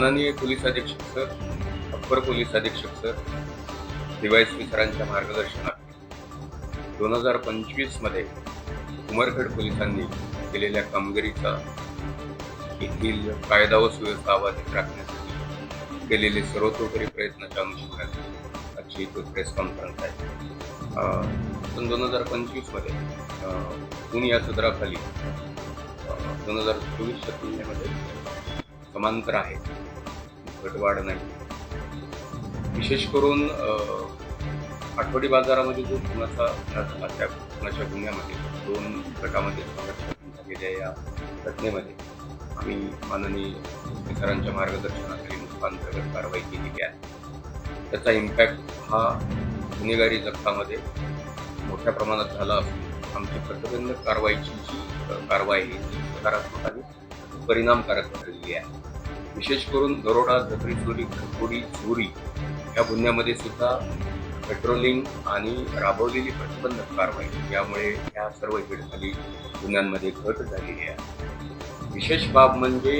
माननीय पोलीस अधीक्षक sir, upper police अधीक्षक सर, डीवायएसपी सरांच्या मार्गदर्शनात 2025 मध्ये उमरखेड पोलिसांनी केलेल्या कामगिरीचा येथील कायदा व सुव्यवस्था अबाधित राखण्यासाठी केलेले सर्वतोपरी प्रयत्नाच्या अनुषंगाने आजची प्रेस कॉन्फरन्स आहे. सन 2025 मध्ये पुणे या सदराखाली 2024च्या तुलनेमध्ये समांतर आहे, घटवाढ नाही. विशेष करून आठवडी बाजारामध्ये जो खुनाचा झाला त्या खुनाच्या गुन्ह्यामध्ये 2 गटामध्ये संघर्ष झालेल्या या घटनेमध्ये आम्ही माननीय सरांच्या मार्गदर्शनाखाली नुकसानंतर्गत कारवाई केलेली आहे. त्याचा इम्पॅक्ट हा गुन्हेगारी जगतामध्ये मोठ्या प्रमाणात झाला असून आमची प्रतिबंधक कारवाईची जी कारवाई आहे ती सकारात्मक आणि परिणामकारक ठरलेली आहे. विशेष करून दरोडा, दगडी चोरी, घरफोडी, चोरी या गुन्ह्यामध्ये सुद्धा पेट्रोलिंग आणि राबवलेली प्रतिबंधक कारवाई यामुळे या सर्व हिडखाली गुन्ह्यांमध्ये घट झालेली आहे. विशेष बाब म्हणजे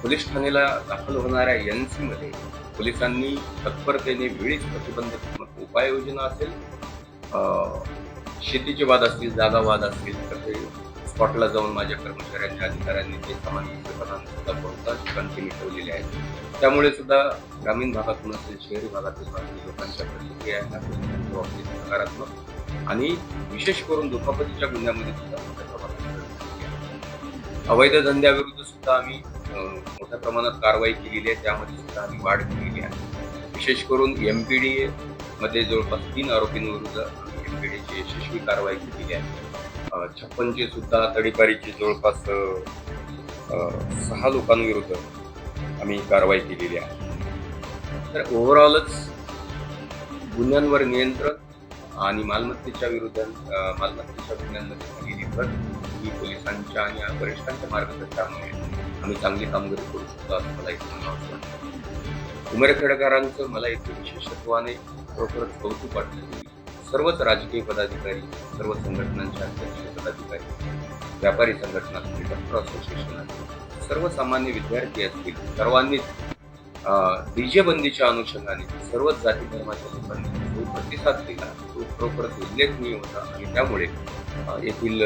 पोलीस ठाण्याला दाखल होणाऱ्या NC मध्ये पोलिसांनी तत्परतेने वेळीच प्रतिबंधक उपाययोजना असेल, शेतीचे वाद असतील, जागा वाद असतील तर ते स्पॉटला जाऊन माझ्या कर्मचाऱ्यांच्या अधिकाऱ्यांनी ते सामान्यपणाने सुद्धा बहुतांश ठिकाणी मिटवलेले आहेत. त्यामुळे सुद्धा ग्रामीण भागातून असेल, शहरी भागातून असेल लोकांच्या प्रतिक्रिया ह्या पोलिसांच्या बाबतीत सकारात्मक आणि विशेष करून दुखापतीच्या गुन्ह्यामध्ये सुद्धा मोठ्या प्रमाणात अवैध धंद्याविरुद्ध सुद्धा आम्ही मोठ्या प्रमाणात कारवाई केलेली आहे. त्यामध्ये सुद्धा आम्ही वाढ केलेली आहे. विशेष करून MPDA मध्ये जवळपास 3 आरोपींविरुद्ध आम्ही MPDAची यशस्वी कारवाई केलेली आहे. 56 सुद्धा तडीपारीची जवळपास 6 लोकांविरुद्ध आम्ही कारवाई केलेली आहे. तर ओव्हरऑलच गुन्ह्यांवर नियंत्रण आणि मालमत्तेच्या गुन्ह्यांमध्ये झालेली घट ही पोलिसांच्या आणि वरिष्ठांच्या मार्गदर्शनामुळे आम्ही चांगली कामगिरी करू शकतो असं मला इथे म्हणावंसं वाटतं. उमरखेडकरांचं मला इथे विशेषत्वाने खरोखरच कौतुक वाटतं. सर्वच राजकीय पदाधिकारी, सर्व संघटनांचे अध्यक्ष पदाधिकारी, व्यापारी संघटना असतील, डॉक्टर असोसिएशन असतील, सर्वसामान्य विद्यार्थी असतील, सर्वांनीच डीजे बंदीच्या अनुषंगाने सर्वच जाती धर्माच्या लोकांनी जो प्रतिसाद दिला तो खरोखरच उल्लेखनीय होता. आणि त्यामुळे येथील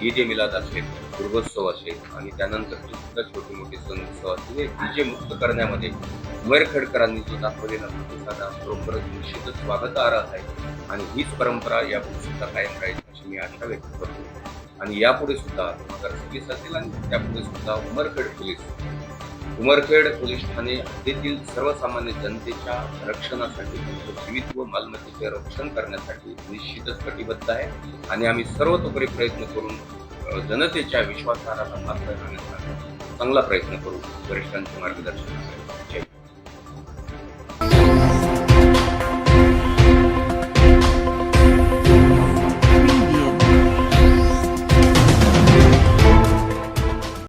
ईद ए मिलाद असेल, दुर्गोत्सव असेल आणि त्यानंतरचे सुद्धा छोटे मोठे सण उत्सव असतील हे डीजे मुक्त करण्यामध्ये उमरखेडकरांनी जो दाखवलेला प्रतिसाद खरोखरच निश्चितच स्वागतार्ह आहे. आणि हीच परंपरा यापुढे सुद्धा कायम राहील अशी मी आशा व्यक्त करतो. आणि यापुढे सुद्धा 2026 असेल आणि त्यापुढे सुद्धा उमरखेड पोलीस ठाणे हद्दीतील सर्वसामान्य जनतेच्या रक्षणासाठी, त्यांचं जीवित व मालमत्तेचे रक्षण करण्यासाठी निश्चितच कटिबद्ध आहे. आणि आम्ही सर्वतोपरी प्रयत्न करून जनतेच्या विश्वासार्हता पात्र राहण्याचा चांगला प्रयत्न करू वरिष्ठांचे मार्गदर्शन.